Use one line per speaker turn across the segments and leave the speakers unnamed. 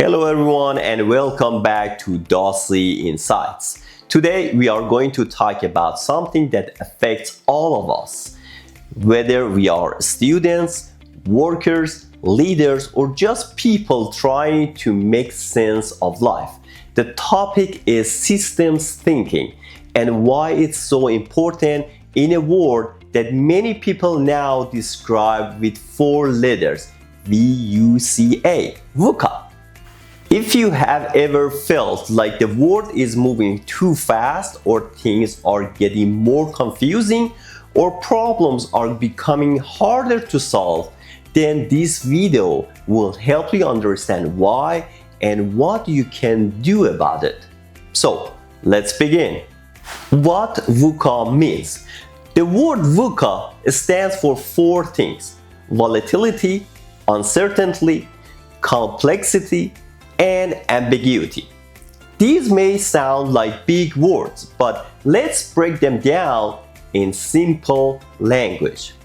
Hello everyone and welcome back to Dassi Insights. Today we are going to talk about something that affects all of us. Whether we are students, workers, leaders, or just people trying to make sense of life. The topic is systems thinking and why it's so important in a world that many people now describe with 4 letters, VUCA, VUCA. If you have ever felt like the world is moving too fast or things are getting more confusing or problems are becoming harder to solve, then this video will help you understand why and what you can do about it. So, let's begin. What VUCA means? The word VUCA stands for 4 things: volatility, uncertainty, complexity, and ambiguity. These may sound like big words, but let's break them down in simple language.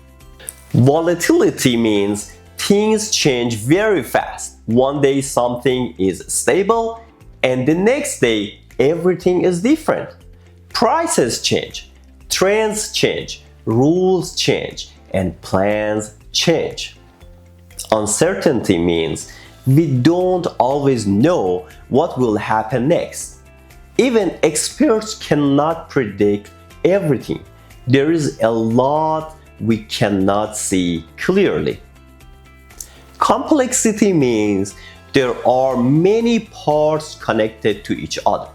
Volatility means things change very fast. One day something is stable, and the next day everything is different. Prices change, trends change, rules change, and plans change. Uncertainty means we don't always know what will happen next. Even experts cannot predict everything. There is a lot we cannot see clearly. Complexity means there are many parts connected to each other.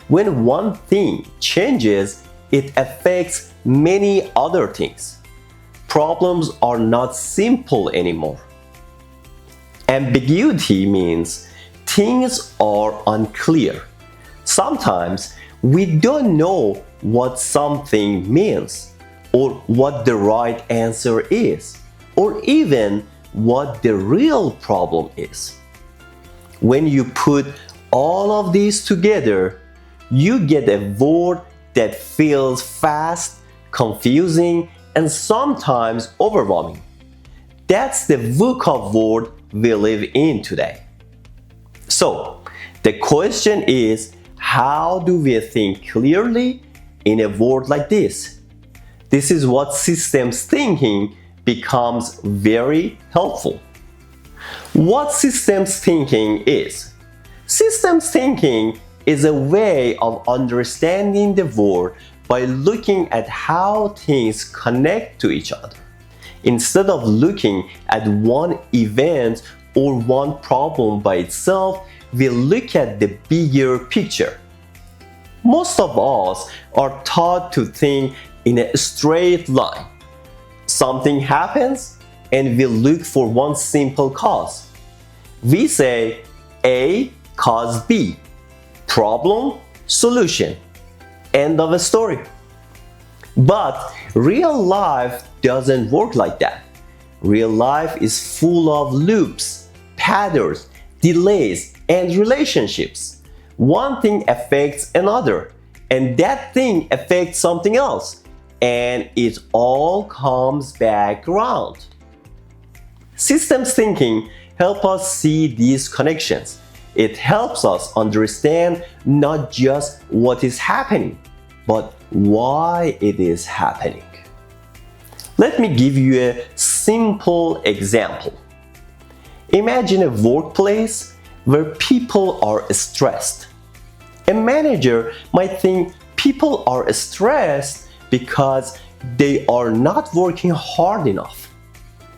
When one thing changes, it affects many other things. Problems are not simple anymore. Ambiguity means things are unclear. Sometimes we don't know what something means, or what the right answer is, or even what the real problem is. When you put all of these together, you get a word that feels fast, confusing, and sometimes overwhelming. That's the VUCA world we live in today. So, the question is, how do we think clearly in a world like this? This is what systems thinking becomes very helpful. What systems thinking is? Systems thinking is a way of understanding the world by looking at how things connect to each other. Instead of looking at one event or one problem by itself, we look at the bigger picture. Most of us are taught to think in a straight line. Something happens and we look for one simple cause. We say A caused B. Problem, solution. End of a story. But real life doesn't work like that. Real life is full of loops, patterns, delays, and relationships. One thing affects another, and that thing affects something else, and it all comes back around. Systems thinking helps us see these connections. It helps us understand not just what is happening, but why it is happening. Let me give you a simple example. Imagine a workplace where people are stressed. A manager might think people are stressed because they are not working hard enough,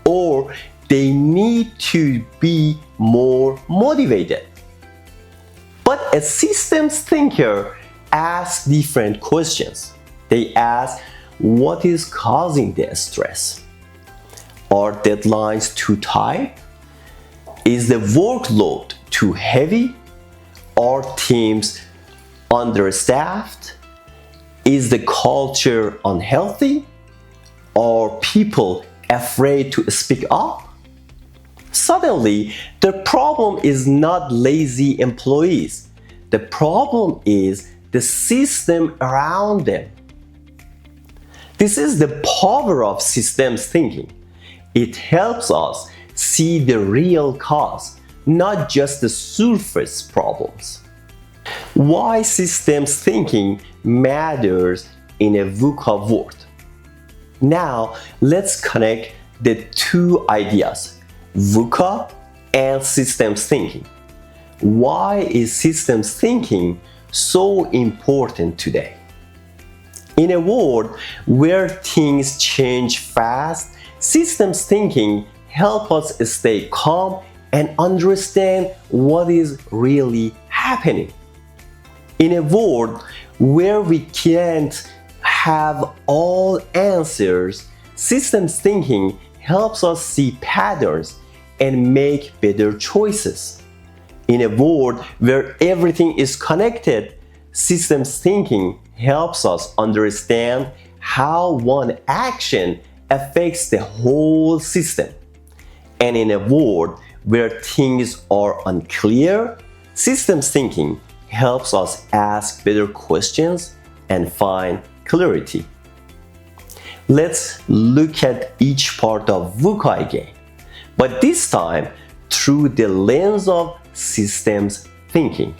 or they need to be more motivated. But a systems thinker asks different questions. They ask, what is causing the stress? Are deadlines too tight? Is the workload too heavy? Are teams understaffed? Is the culture unhealthy? Are people afraid to speak up? Suddenly, the problem is not lazy employees. The problem is the system around them. This is the power of systems thinking. It helps us see the real cause, not just the surface problems. Why systems thinking matters in a VUCA world. Now, let's connect the two ideas, VUCA and systems thinking. Why is systems thinking so important today? In a world where things change fast, systems thinking help us stay calm and understand what is really happening. In a world where we can't have all answers, systems thinking helps us see patterns and make better choices. In a world where everything is connected, systems thinking helps us understand how one action affects the whole system. And in a world where things are unclear, systems thinking helps us ask better questions and find clarity. Let's look at each part of VUCA again, but this time through the lens of systems thinking.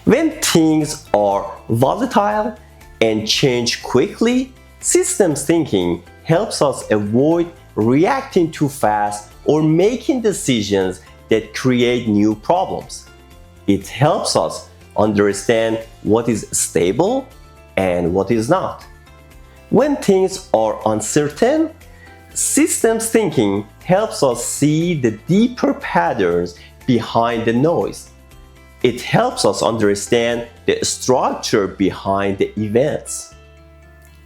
When things are volatile and change quickly, systems thinking helps us avoid reacting too fast or making decisions that create new problems. It helps us understand what is stable and what is not. When things are uncertain, systems thinking helps us see the deeper patterns behind the noise. It helps us understand the structure behind the events.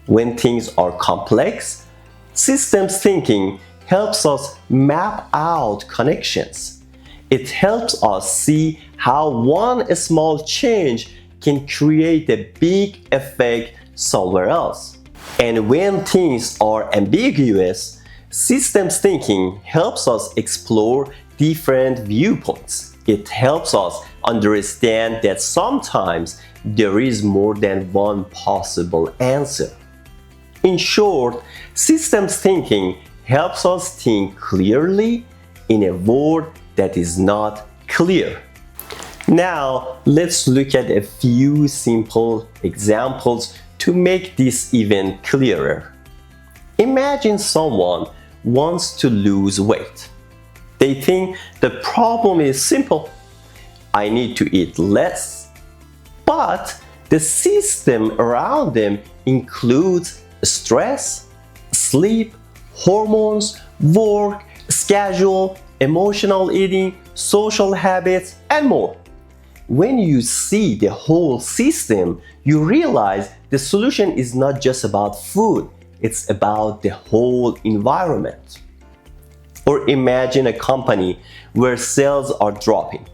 When things are complex, systems thinking helps us map out connections. It helps us see how one small change can create a big effect somewhere else. And when things are ambiguous, systems thinking helps us explore different viewpoints. It helps us understand that sometimes there is more than one possible answer. In short, systems thinking helps us think clearly in a world that is not clear. Now, let's look at a few simple examples to make this even clearer. Imagine someone wants to lose weight. They think the problem is simple. I need to eat less. But the system around them includes stress, sleep, hormones, work, schedule, emotional eating, social habits, and more. When you see the whole system, you realize the solution is not just about food, it's about the whole environment. Or imagine a company where sales are dropping.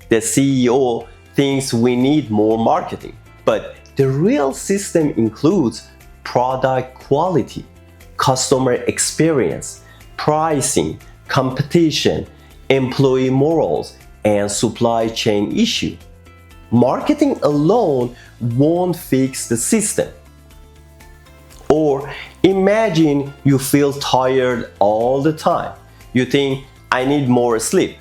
The CEO thinks we need more marketing, but the real system includes product quality, customer experience, pricing, competition, employee morals, and supply chain issue. Marketing alone won't fix the system. Or imagine you feel tired all the time. You think, I need more sleep.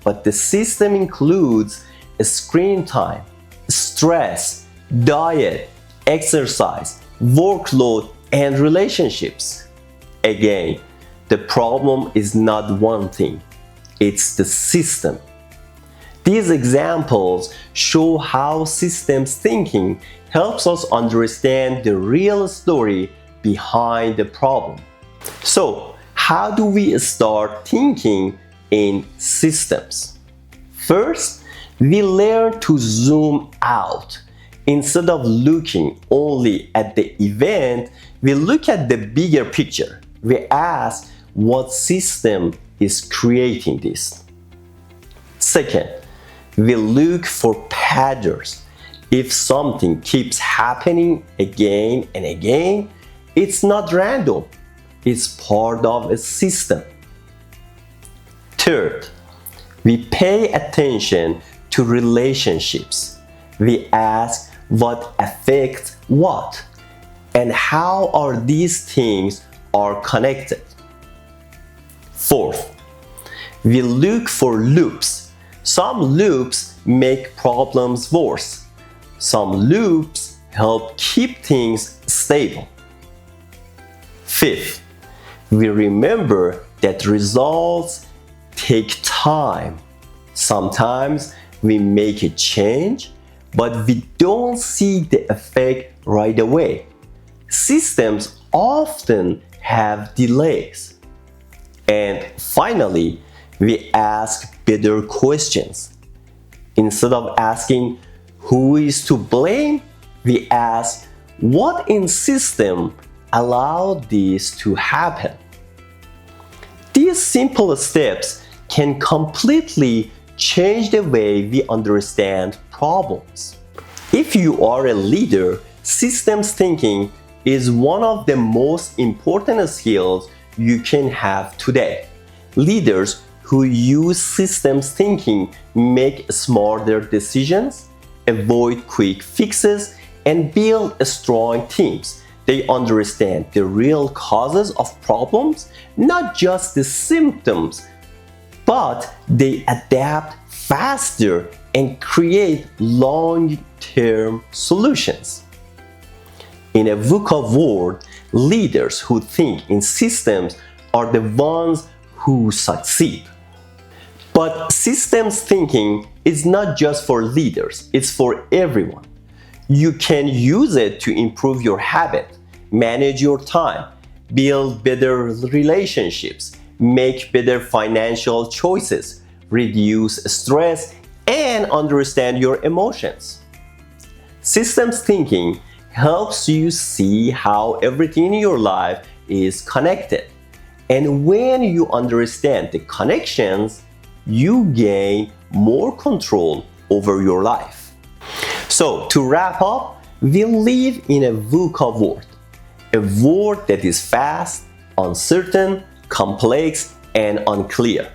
But the system includes screen time, stress, diet, exercise, workload, and relationships. Again, the problem is not one thing, it's the system. These examples show how systems thinking helps us understand the real story behind the problem. So, how do we start thinking in systems? First, we learn to zoom out. Instead of looking only at the event, we look at the bigger picture. We ask what system is creating this. Second, we look for patterns. If something keeps happening again and again, it's not random. It's part of a system. Third, we pay attention to relationships. We ask what affects what and how are these things are connected. Fourth, We look for loops. Some loops make problems worse. Some loops help keep things stable. Fifth, we remember that results take time. Sometimes we make a change, but we don't see the effect right away. Systems often have delays. And finally, we ask better questions. Instead of asking who is to blame, we ask what in system allowed this to happen. These simple steps can completely change the way we understand problems. If you are a leader, systems thinking is one of the most important skills you can have today. Leaders who use systems thinking make smarter decisions, avoid quick fixes, and build strong teams. They understand the real causes of problems, not just the symptoms, but they adapt faster and create long-term solutions. In a VUCA world, leaders who think in systems are the ones who succeed. But systems thinking is not just for leaders, it's for everyone. You can use it to improve your habit, manage your time, build better relationships, make better financial choices, reduce stress, and understand your emotions. Systems thinking helps you see how everything in your life is connected. And when you understand the connections, you gain more control over your life. So, to wrap up, we live in a VUCA world. A world that is fast, uncertain, complex, and unclear.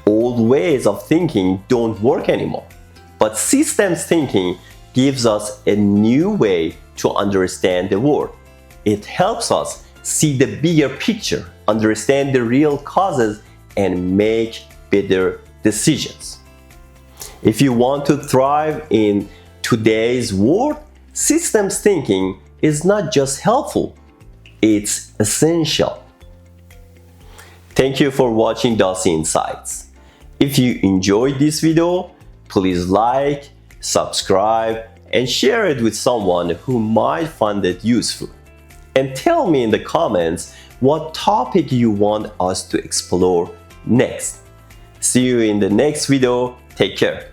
Old ways of thinking don't work anymore. But systems thinking gives us a new way to understand the world. It helps us see the bigger picture, understand the real causes, and make better decisions. If you want to thrive in today's world, systems thinking is not just helpful, it's essential. Thank you for watching Dassi Insights. If you enjoyed this video, please like, subscribe, and share it with someone who might find it useful. And tell me in the comments what topic you want us to explore next. See you in the next video. Take care.